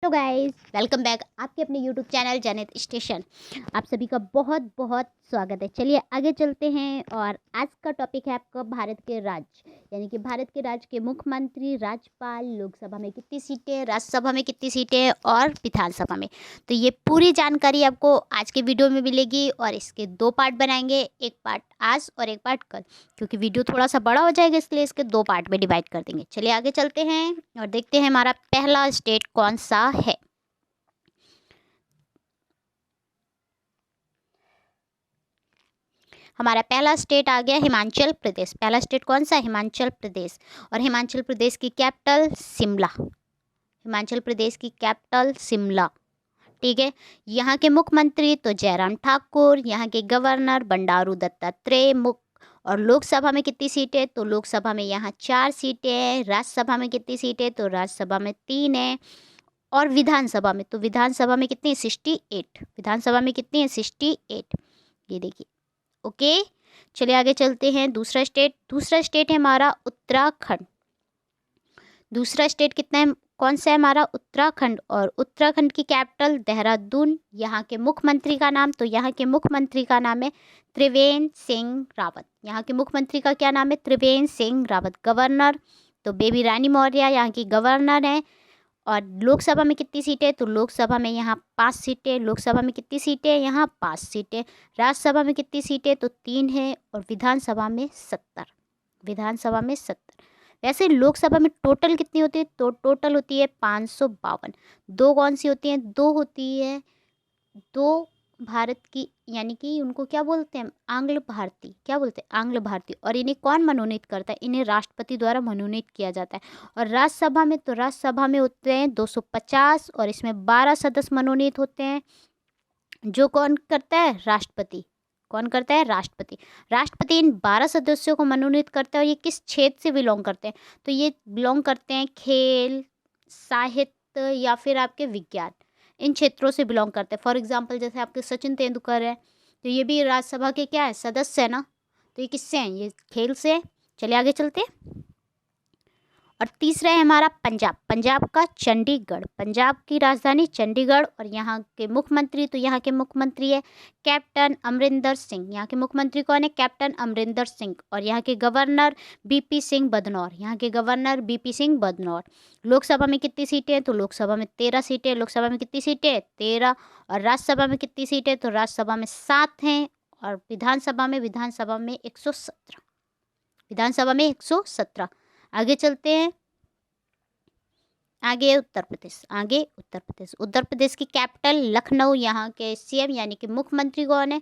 तो guys welcome back आपके अपने यूट्यूब चैनल जनित स्टेशन। आप सभी का बहुत बहुत स्वागत है। चलिए आगे चलते हैं और आज का टॉपिक है आपका भारत के राज्य, यानी कि भारत के राज्य के मुख्यमंत्री, राज्यपाल, लोकसभा में कितनी सीटें, राज्यसभा में कितनी सीटें और विधानसभा में। तो ये पूरी जानकारी आपको आज के वीडियो में मिलेगी और इसके 2 पार्ट बनाएंगे, एक पार्ट आज और एक पार्ट कल, क्योंकि वीडियो थोड़ा सा बड़ा हो जाएगा इसलिए इसके 2 पार्ट में डिवाइड कर देंगे। चलिए आगे चलते हैं और देखते हैं हमारा पहला स्टेट कौन सा है। हमारा पहला स्टेट आ गया हिमाचल प्रदेश। पहला स्टेट कौन सा? हिमाचल प्रदेश। और हिमाचल प्रदेश की कैपिटल शिमला। हिमाचल प्रदेश की कैपिटल शिमला, ठीक है। यहाँ के मुख्यमंत्री तो जयराम ठाकुर, यहाँ के गवर्नर बंडारू दत्तात्रेय। और लोकसभा में कितनी सीटें? तो लोकसभा में यहाँ 4 सीटें हैं। राज्यसभा में कितनी सीटें? तो राज्यसभा में 3 है। और विधानसभा में, तो विधानसभा में कितनी? 68। विधानसभा में कितनी है? 68। ये देखिए, ओके। चलिए आगे चलते हैं। दूसरा स्टेट है हमारा उत्तराखंड। दूसरा स्टेट कितना है? कौन सा है हमारा? उत्तराखंड। और उत्तराखंड की कैपिटल देहरादून। यहाँ के मुख्यमंत्री का नाम, तो यहाँ के मुख्यमंत्री का नाम है त्रिवेंद्र सिंह रावत। यहाँ के मुख्यमंत्री का क्या नाम है? त्रिवेंद्र सिंह रावत। गवर्नर तो बेबी रानी मौर्य यहाँ की गवर्नर है। और लोकसभा में कितनी सीटें? तो लोकसभा में यहाँ 5 सीटें। लोकसभा में कितनी सीटें? यहाँ 5 सीटें। राज्यसभा में कितनी सीटें? तो 3 है। और विधानसभा में 70। विधानसभा में 70। वैसे लोकसभा में टोटल कितनी होती है? तो टोटल होती है 552। 2 कौन सी होती हैं? 2 होती है, 2 भारत की, यानी कि उनको क्या बोलते हैं? आंग्ल भारतीय। क्या बोलते हैं? आंग्ल भारतीय। और इन्हें कौन मनोनीत करता है? इन्हें राष्ट्रपति द्वारा मनोनीत किया जाता है। और राज्यसभा में, तो राज्यसभा में होते हैं 250 और इसमें 12 सदस्य मनोनीत होते हैं। जो कौन करता है? राष्ट्रपति। कौन करता है? राष्ट्रपति। राष्ट्रपति इन 12 सदस्यों को मनोनीत करता है। और ये किस क्षेत्र से बिलोंग करते हैं? तो ये बिलोंग करते हैं खेल, साहित्य या फिर आपके विज्ञान, इन क्षेत्रों से बिलोंग करते हैं। फॉर एग्जाम्पल जैसे आपके सचिन तेंदुलकर है, तो ये भी राज्यसभा के क्या है? सदस्य है ना। तो ये किससे हैं? ये खेल से है। चलिए आगे चलते हैं। और तीसरा है हमारा पंजाब। पंजाब का चंडीगढ़। पंजाब की राजधानी चंडीगढ़। और यहाँ के मुख्यमंत्री, तो यहाँ के मुख्यमंत्री है कैप्टन अमरिंदर सिंह। यहाँ के मुख्यमंत्री कौन है? कैप्टन अमरिंदर सिंह। और यहाँ के गवर्नर बीपी सिंह बदनौर। यहाँ के गवर्नर बीपी सिंह बदनौर। लोकसभा में कितनी सीटें हैं? तो लोकसभा में 13 सीटें। लोकसभा में कितनी सीटें? 13। और राज्यसभा में कितनी सीटें? तो राज्यसभा में 7 हैं। और विधानसभा में 117। विधानसभा में 117। आगे चलते हैं। आगे उत्तर प्रदेश। आगे उत्तर प्रदेश। उत्तर प्रदेश की कैपिटल लखनऊ। यहाँ के सीएम यानी कि मुख्यमंत्री कौन है?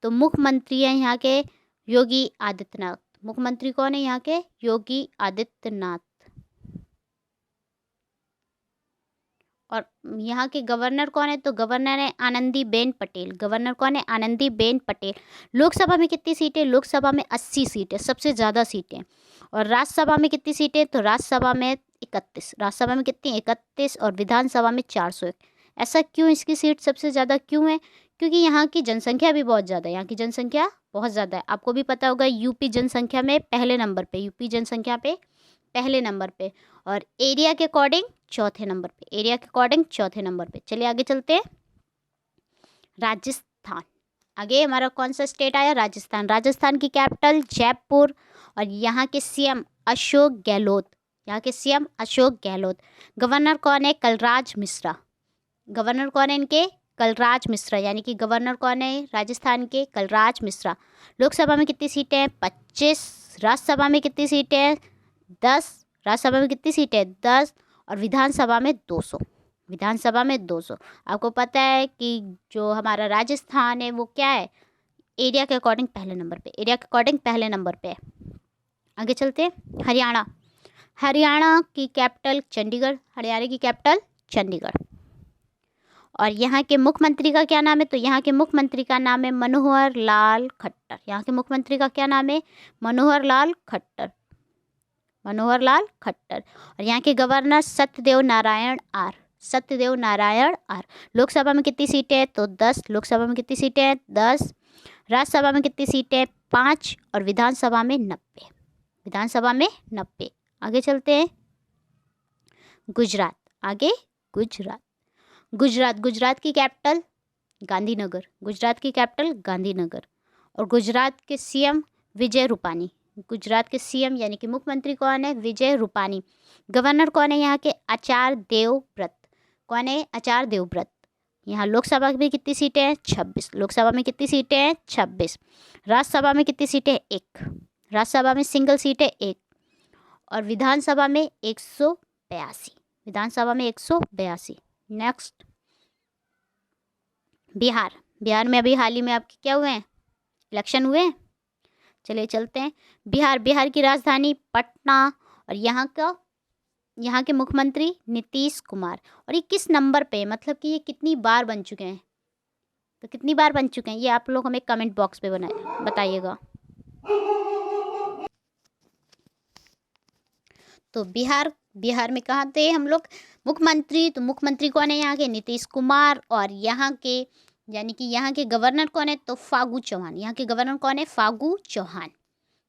तो मुख्यमंत्री हैं यहाँ के योगी आदित्यनाथ। मुख्यमंत्री कौन है यहाँ के? योगी आदित्यनाथ। और यहाँ के गवर्नर कौन है? तो गवर्नर है आनंदीबेन पटेल। गवर्नर कौन है? आनंदीबेन पटेल। लोकसभा में कितनी सीटें? लोकसभा में 80 सीटें, सबसे ज़्यादा सीटें। और राज्यसभा में कितनी सीटें? तो राज्यसभा में 31। राज्यसभा में कितनी? 31। और विधानसभा में 401। ऐसा क्यों? इसकी सीट सबसे ज़्यादा क्यों है? क्योंकि यहाँ की जनसंख्या भी बहुत ज़्यादा है। यहाँ की जनसंख्या बहुत ज़्यादा है। आपको भी पता होगा यूपी जनसंख्या में पहले नंबर पे, यूपी जनसंख्या पे पहले नंबर पे। और एरिया के अकॉर्डिंग चौथे नंबर पे। एरिया के अकॉर्डिंग चौथे नंबर पे। चलिए आगे चलते हैं। राजस्थान। आगे हमारा कौन सा स्टेट आया? राजस्थान। राजस्थान की कैपिटल जयपुर। और यहाँ के सीएम अशोक गहलोत। यहाँ के सीएम अशोक गहलोत। गवर्नर कौन है? कलराज मिश्रा। गवर्नर कौन है इनके? कलराज मिश्रा। यानी कि गवर्नर कौन है राजस्थान के? कलराज मिश्रा। लोकसभा में कितनी सीटें हैं? 25। राज्यसभा में कितनी सीटें हैं? 10। राज्यसभा में कितनी सीटें? 10। और विधानसभा में 200। विधानसभा में 200। आपको पता है कि जो हमारा राजस्थान है वो क्या है? एरिया के अकॉर्डिंग पहले नंबर पे। एरिया के अकॉर्डिंग पहले नंबर पे है। आगे चलते हैं। हरियाणा। हरियाणा की कैपिटल चंडीगढ़। हरियाणा की कैपिटल चंडीगढ़। और यहाँ के मुख्यमंत्री का क्या नाम है? तो यहाँ के मुख्यमंत्री का नाम है मनोहर लाल खट्टर। यहाँ के मुख्यमंत्री का क्या नाम है? मनोहर लाल खट्टर। मनोहर लाल खट्टर। और यहाँ के गवर्नर सत्यदेव नारायण आर। सत्यदेव नारायण आर। लोकसभा में कितनी सीटें हैं? तो 10। लोकसभा में कितनी सीटें हैं? 10। राज्यसभा में कितनी सीटें? 5। और विधानसभा में 90। विधानसभा में 90। आगे चलते हैं। गुजरात। आगे गुजरात। गुजरात, गुजरात की कैपिटल गांधीनगर, गुजरात की कैपिटल गांधीनगर। और गुजरात के सीएम विजय रूपानी, गुजरात के सीएम यानी कि मुख्यमंत्री कौन है? विजय रूपानी। गवर्नर कौन है यहाँ के? आचार्य देवव्रत। कौन है? आचार्य देवव्रत। यहाँ लोकसभा में कितनी सीटें हैं? 26। लोकसभा में कितनी सीटें हैं? 26। राज्यसभा में कितनी सीटें? 1। राज्यसभा में सिंगल सीटें 1। और विधानसभा में 182। विधानसभा में 182। नेक्स्ट बिहार। बिहार में अभी हाल ही में आपके क्या हुए हैं? इलेक्शन हुए हैं। चलिए चलते हैं बिहार। बिहार की राजधानी पटना। और यहाँ के मुख्यमंत्री नीतीश कुमार। और ये किस नंबर पे, मतलब कि ये कितनी बार बन चुके हैं? तो कितनी बार बन चुके हैं ये आप लोग हमें कमेंट बॉक्स पे बताइएगा। तो बिहार में कहाँ थे हम लोग? मुख्यमंत्री। तो मुख्यमंत्री कौन है यहाँ के? नीतीश कुमार। और यहाँ के यानी कि यहाँ के गवर्नर कौन है? तो फागू चौहान। यहाँ के गवर्नर कौन है? फागू चौहान।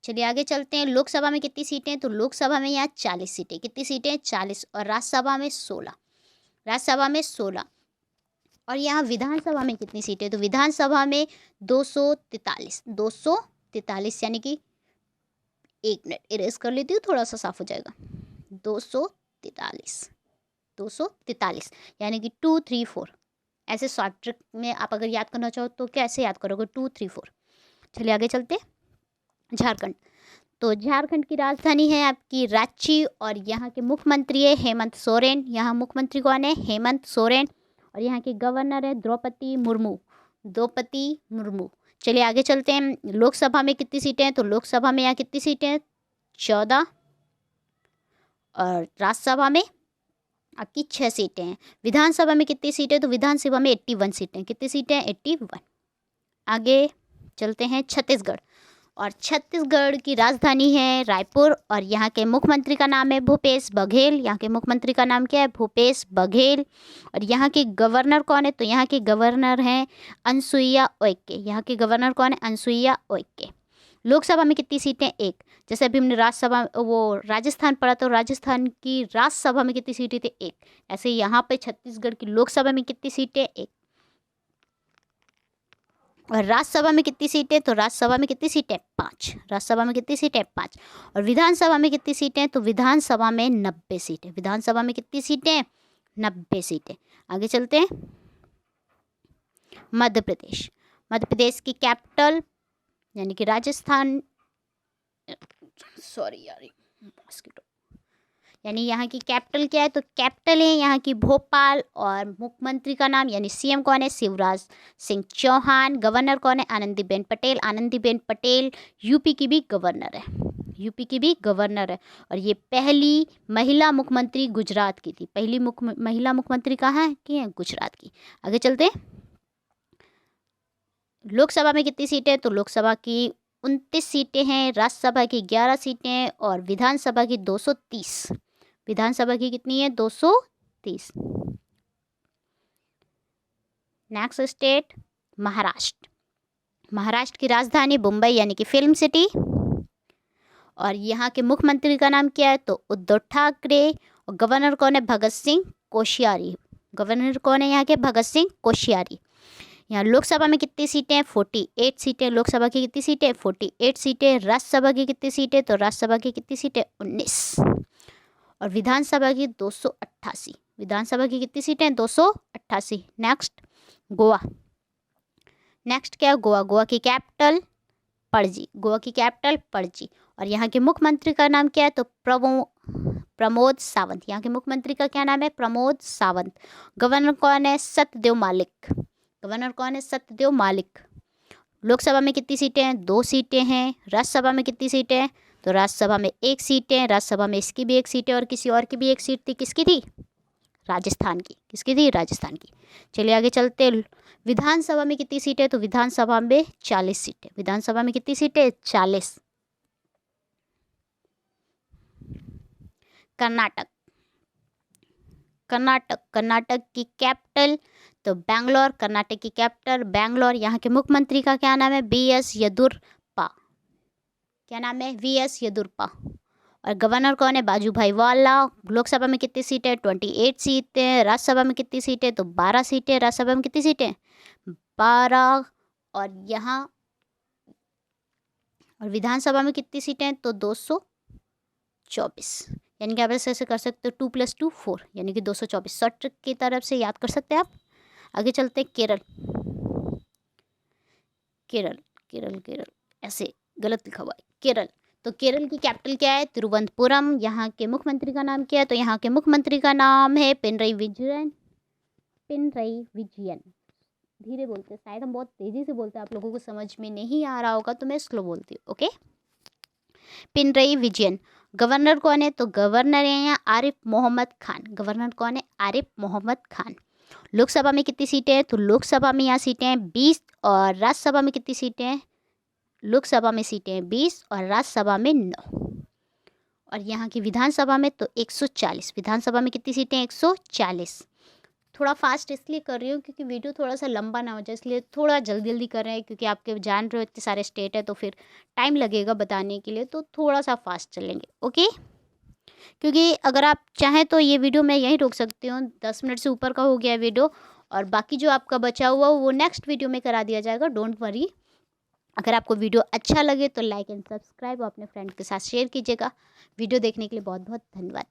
चलिए आगे चलते हैं। लोकसभा में कितनी सीटें? तो लोकसभा में यहाँ 40 सीटें। कितनी सीटें? 40। और राज्यसभा में 16। राज्यसभा में 16। और यहाँ विधानसभा में कितनी सीटें? तो विधानसभा में 243। 243 यानी कि 1 मिनट इरेज कर लेती हूँ, थोड़ा सा साफ हो जाएगा। 243 यानी कि 2 3 4। ऐसे शॉर्ट ट्रिक में आप अगर याद करना चाहो तो कैसे याद करोगे? 2 3 4। चलिए आगे चलते। झारखंड। तो झारखंड की राजधानी है आपकी रांची। और यहाँ के मुख्यमंत्री है हेमंत सोरेन। यहाँ मुख्यमंत्री कौन है? हेमंत सोरेन। और यहाँ के गवर्नर है द्रौपदी मुर्मू। द्रौपदी मुर्मू। चलिए आगे चलते हैं। लोकसभा में कितनी सीटें हैं? तो लोकसभा में यहाँ कितनी सीटें हैं? 14। और राज्यसभा में आपकी 6 सीटें हैं। विधानसभा में कितनी सीटें? तो विधानसभा में 81 सीटें। कितनी सीटें हैं? 81। आगे चलते हैं छत्तीसगढ़। और छत्तीसगढ़ की राजधानी है रायपुर। और यहाँ के मुख्यमंत्री का नाम है भूपेश बघेल। यहाँ के मुख्यमंत्री का नाम क्या है? भूपेश बघेल। और यहाँ के गवर्नर कौन है? तो यहाँ के गवर्नर हैं अनसुईया उइके। यहाँ के गवर्नर कौन है? अनसुईया उइके। लोकसभा में कितनी सीटें? 1। जैसे अभी हमने राजस्थान पढ़ा तो राजस्थान की राज्यसभा में कितनी सीटें थी? 1। ऐसे यहाँ पे छत्तीसगढ़ की लोकसभा में कितनी सीटें? 1। और राज्यसभा में कितनी सीटें? तो राज्यसभा में कितनी सीटें? 5। राज्यसभा में कितनी सीटें? 5। और विधानसभा में कितनी सीटें? तो विधानसभा में 90 सीटें। विधानसभा में कितनी सीटें? 90 सीटें। आगे चलते हैं मध्य प्रदेश। मध्य प्रदेश की कैपिटल यानी कि राजस्थान, सॉरी यार मॉस्किटो, यानी यहाँ की कैपिटल क्या है? तो कैपिटल है यहाँ की भोपाल। और मुख्यमंत्री का नाम यानी सीएम कौन है? शिवराज सिंह चौहान। गवर्नर कौन है? आनंदीबेन पटेल। आनंदीबेन पटेल यूपी की भी गवर्नर है। यूपी की भी गवर्नर है। और ये पहली महिला मुख्यमंत्री गुजरात की थी। पहली महिला मुख्यमंत्री कहाँ की है? गुजरात की। आगे चलते हैं। लोकसभा में कितनी सीटें? तो लोकसभा की 29 सीटें हैं। राज्यसभा की 11 सीटें। और विधानसभा की 230। विधानसभा की कितनी है? 230। Next state Maharashtra. महाराष्ट्र की राजधानी मुंबई यानी कि फिल्म सिटी। और यहाँ के मुख्यमंत्री का नाम क्या है? तो उद्धव ठाकरे। और गवर्नर कौन है? भगत सिंह कोश्यारी। गवर्नर कौन है यहाँ के? भगत सिंह कोश्यारी। यहाँ लोकसभा में कितनी सीटें हैं? 48 सीटें। लोकसभा की कितनी सीटें? 48 सीटें। राज्यसभा की कितनी सीटें? तो राज्यसभा की कितनी सीटें? 19। और विधानसभा की 288। विधानसभा की कितनी सीटें? 288। नेक्स्ट गोवा। नेक्स्ट क्या है? गोवा। गोवा की कैपिटल पणजी। गोवा की कैपिटल पणजी। और यहाँ के मुख्यमंत्री का नाम क्या है? तो प्रमोद सावंत। यहाँ के मुख्यमंत्री का क्या नाम है? प्रमोद सावंत। गवर्नर कौन है? सत्यदेव मलिक। गवर्नर कौन है? सत्यदेव मलिक। लोकसभा में कितनी सीटें हैं? 2 सीटें हैं। राज्यसभा में कितनी सीटें हैं? तो राज्यसभा में 1 सीट है। राज्यसभा में इसकी भी 1 सीट है और किसी और की भी 1 सीट थी। किसकी थी? राजस्थान की। किसकी थी? राजस्थान की। चलिए आगे चलते। विधानसभा में कितनी सीटें? तो विधानसभा में 40 सीटें। विधानसभा में कितनी सीटें? 40। कर्नाटक। कर्नाटक। कर्नाटक की कैपिटल तो बैंगलोर। कर्नाटक की कैपिटल बैंगलोर। यहाँ के मुख्यमंत्री का क्या नाम है? BS येदुरप्पा। क्या नाम है? VS येदुरप्पा। और गवर्नर कौन है? बाजू भाई वाला। लोकसभा में कितनी सीटें? 28 सीटें। राज्यसभा में कितनी सीटें? तो 12 सीटें। राज्यसभा में कितनी सीटें? 12। और यहाँ और विधानसभा में कितनी सीटें? तो 224। यानी कि आप ऐसे कर सकते हो 2 + 2 4, यानी कि 224 शॉर्ट ट्रिक की तरफ से याद कर सकते हैं आप। आगे चलते हैं केरल। केरल केरल केरल ऐसे गलत लिखा हुआ है केरल। तो केरल की कैपिटल क्या है? तिरुवनंतपुरम। यहाँ के मुख्यमंत्री का नाम क्या है? तो यहाँ के मुख्यमंत्री का नाम है पिनरई विजयन। पिनरई विजयन। धीरे बोलते हैं, शायद हम बहुत तेज़ी से बोलते हैं, आप लोगों को समझ में नहीं आ रहा होगा तो मैं स्लो बोलती हूँ। ओके, पिनरई विजयन। गवर्नर कौन है? तो गवर्नर है यहाँ आरिफ मोहम्मद खान। गवर्नर कौन है? आरिफ मोहम्मद खान। लोकसभा में कितनी सीटें हैं? तो लोकसभा में यहाँ सीटें हैं 20 और राज्यसभा में कितनी सीटें हैं? लोकसभा में सीटें हैं 20 और राज्यसभा में 9। और यहाँ की विधानसभा में तो 140। विधानसभा में कितनी सीटें हैं? 140। थोड़ा फास्ट इसलिए कर रही हूँ क्योंकि वीडियो थोड़ा सा लंबा ना हो जाए, इसलिए थोड़ा जल्दी जल्दी कर रहे हैं, क्योंकि आपके जान रहे हो इतने सारे स्टेट है तो फिर टाइम लगेगा बताने के लिए, तो थोड़ा सा फास्ट चलेंगे। ओके, क्योंकि अगर आप चाहें तो ये वीडियो मैं यहीं रोक सकती हूँ, 10 मिनट से ऊपर का हो गया वीडियो, और बाकी जो आपका बचा हुआ वो नेक्स्ट वीडियो में करा दिया जाएगा, डोंट वरी। अगर आपको वीडियो अच्छा लगे तो लाइक एंड सब्सक्राइब और अपने फ्रेंड के साथ शेयर कीजिएगा। वीडियो देखने के लिए बहुत बहुत धन्यवाद।